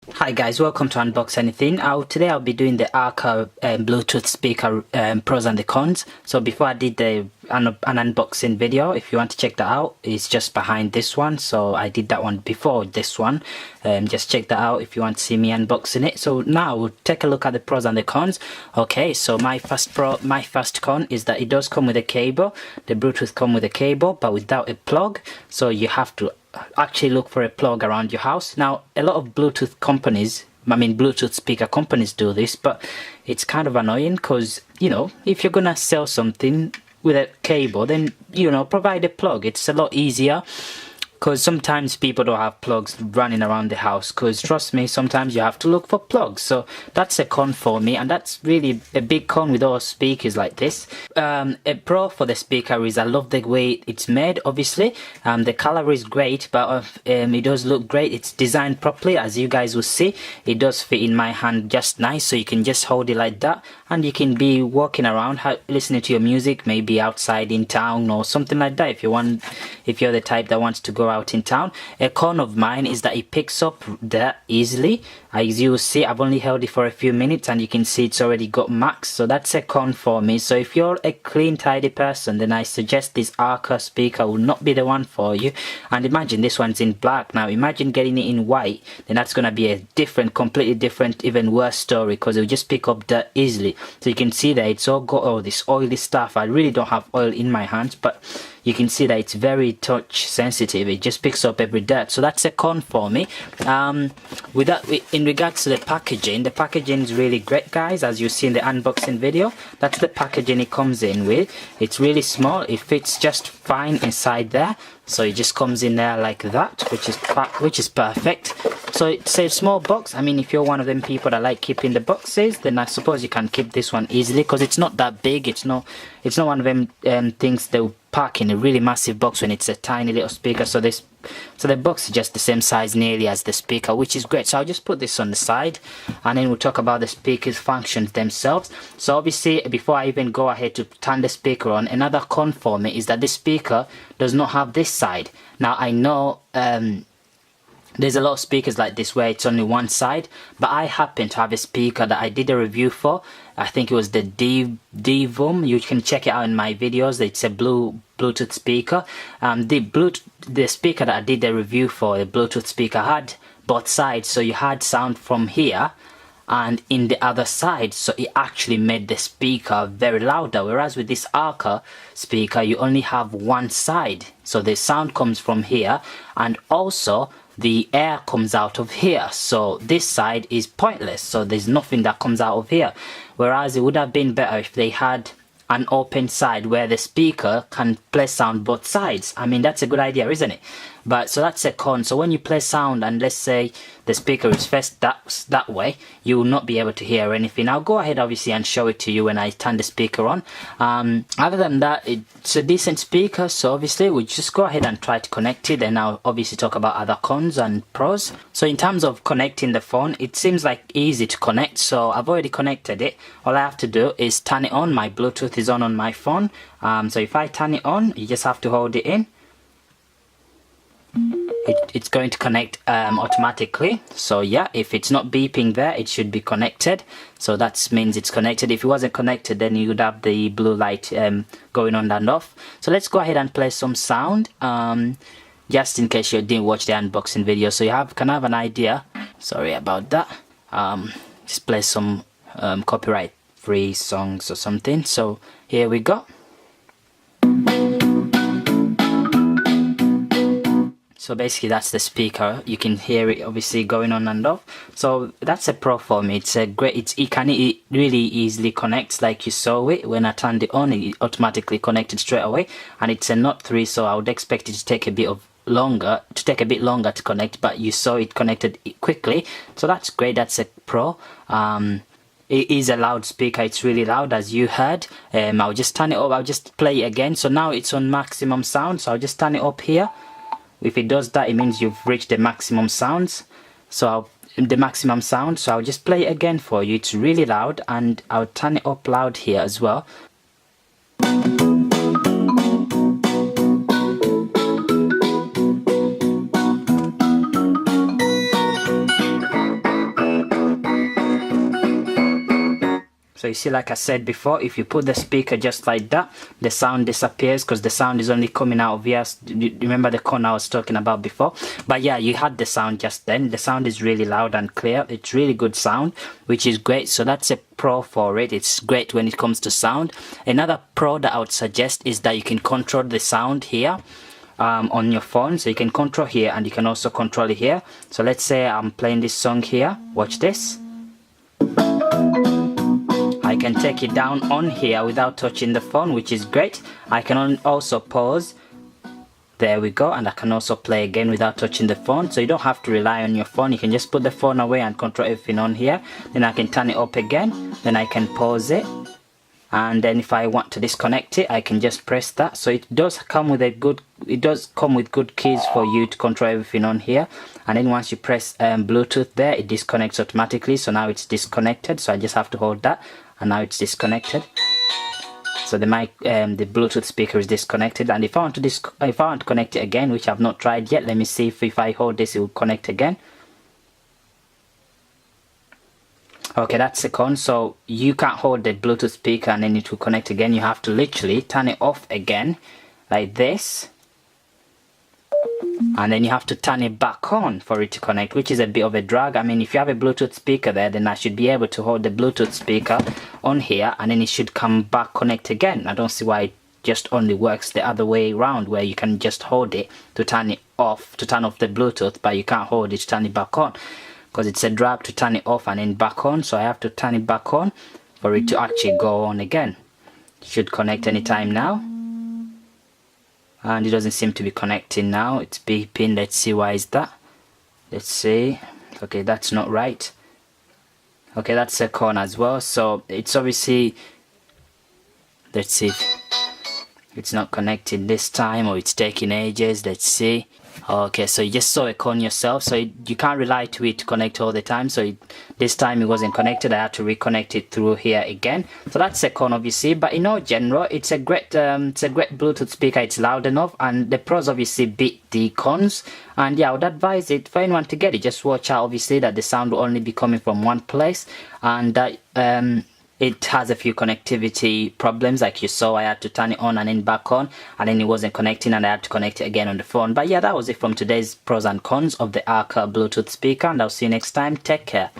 Hi guys, welcome to Unbox Anything. Today I'll be doing the Anker Bluetooth speaker pros and the cons. So before I did an unboxing video, if you want to check that out, it's just behind this one. So I did that one before this one. Just check that out if you want to see me unboxing it. So now we'll take a look at the pros and the cons. Okay, so my first con is that it does come with a cable. The Bluetooth come with a cable, but without a plug. So you have to actually look for a plug around your house. Now a lot of Bluetooth companies, Bluetooth speaker companies do this, but it's kind of annoying because, if you're gonna sell something with a cable, then provide a plug. It's a lot easier, because sometimes people don't have plugs running around the house, because trust me, sometimes you have to look for plugs. So that's a con for me, and that's really a big con with all speakers like this. A pro for the speaker is I love the way it's made. Obviously the color is great, but it does look great. It's designed properly, as you guys will see. It does fit in my hand just nice, so you can just hold it like that and you can be walking around listening to your music, maybe outside in town or something like that, if you're the type that wants to go out in town. A con of mine is that it picks up that easily. As you see, I've only held it for a few minutes and you can see it's already got max, so that's a con for me. So if you're a clean, tidy person, then I suggest this Anker speaker will not be the one for you. And imagine this one's in black. Now imagine getting it in white, then that's gonna be a completely different, even worse story, because it'll just pick up dirt easily. So you can see that it's all got all this oily stuff. I really don't have oil in my hands, but you can see that it's very touch sensitive. It just picks up every dirt, so that's a con for me. In regards to the packaging is really great, guys. As you see in the unboxing video, that's the packaging it comes in with. It's really small. It fits just fine inside there, so it just comes in there like that, which is perfect. So it's a small box. If you're one of them people that like keeping the boxes, then I suppose you can keep this one easily, because it's not that big. It's not one of them things they'll pack in a really massive box when it's a tiny little speaker. So the box is just the same size nearly as the speaker, which is great. So I'll just put this on the side and then we'll talk about the speaker's functions themselves. So obviously, before I even go ahead to turn the speaker on, another con for me is that this speaker does not have this side. Now I know there's a lot of speakers like this where it's only one side, but I happen to have a speaker that I did a review for. I think it was the Divum. You can check it out in my videos. It's a Bluetooth speaker. The speaker that I did the review for, the Bluetooth speaker, had both sides, so you had sound from here and in the other side, so it actually made the speaker very louder. Whereas with this Anker speaker, you only have one side, so the sound comes from here, and also the air comes out of here, so this side is pointless, so there's nothing that comes out of here. Whereas it would have been better if they had an open side where the speaker can play sound both sides. That's a good idea, isn't it? But so that's a con. So when you play sound and let's say the speaker is faced that way, you will not be able to hear anything. I'll go ahead obviously and show it to you when I turn the speaker on. Other than that, it's a decent speaker, so obviously we'll just go ahead and try to connect it, and I'll obviously talk about other cons and pros. So in terms of connecting the phone, it seems like easy to connect, so I've already connected it. All I have to do is turn it on. My Bluetooth is on my phone, so if I turn it on, you just have to hold it in. It's going to connect automatically. So yeah, if it's not beeping there, it should be connected, so that means it's connected. If it wasn't connected, then you would have the blue light going on and off. So let's go ahead and play some sound, just in case you didn't watch the unboxing video, so you can have an idea. Sorry about that. Just play some copyright free songs or something. So here we go. So basically that's the speaker. You can hear it obviously going on and off. So that's a pro for me. It really easily connects, like you saw it when I turned it on. It automatically connected straight away, and it's a Note 3, so I would expect it to take a bit longer to connect, but you saw it connected quickly, so that's great. That's a pro. It is a loud speaker. It's really loud, as you heard. I'll just turn it up. I'll just play it again. So now it's on maximum sound, so I'll just turn it up here. If it does that, it means you've reached the maximum sounds. So I'll just play it again for you. It's really loud, and I'll turn it up loud here as well. you see, like I said before, if you put the speaker just like that, the sound disappears because the sound is only coming out of here. Remember the con I was talking about before? But yeah, you had the sound just then. The sound is really loud and clear. It's really good sound, which is great. So that's a pro for it. It's great when it comes to sound. Another pro that I would suggest is that you can control the sound here on your phone. So you can control here and you can also control it here. So let's say I'm playing this song here. Watch this. I can take it down on here without touching the phone, which is great. I can also pause. There we go. And I can also play again without touching the phone. So you don't have to rely on your phone. You can just put the phone away and control everything on here. Then I can turn it up again. Then I can pause it. And then if I want to disconnect it, I can just press that. So it does come with good keys for you to control everything on here. And then once you press Bluetooth there, it disconnects automatically. So now it's disconnected. So I just have to hold that, and now it's disconnected. So the Bluetooth speaker is disconnected. And if I want to connect it again, which I've not tried yet, let me see if I hold this, it will connect again. Okay, that's the con. So you can't hold the Bluetooth speaker and then it will connect again. You have to literally turn it off again like this, and then you have to turn it back on for it to connect, which is a bit of a drag. I mean, if you have a Bluetooth speaker there, then I should be able to hold the Bluetooth speaker on here and then it should come back, connect again. I don't see why it just only works the other way around, where you can just hold it to turn it off, to turn off the Bluetooth, but you can't hold it to turn it back on, because it's a drag to turn it off and then back on. So I have to turn it back on for it to actually go on again. It should connect anytime now. And it doesn't seem to be connecting now. It's beeping. Let's see, why is that? Let's see. Okay, that's not right. Okay, that's a con as well. So it's obviously, let's see if it's not connected this time, or it's taking ages. Let's see. Okay, so you just saw a con yourself, so you can't rely to it to connect all the time. So this time it wasn't connected. I had to reconnect it through here again. So that's a con, obviously, but in all general, it's a great Bluetooth speaker. It's loud enough, and the pros obviously beat the cons. And yeah, I would advise it for anyone to get it. Just watch out, obviously, that the sound will only be coming from one place, and that it has a few connectivity problems. Like you saw, I had to turn it on and then back on, and then it wasn't connecting, and I had to connect it again on the phone. But yeah, that was it from today's pros and cons of the Anker Bluetooth speaker, and I'll see you next time. Take care.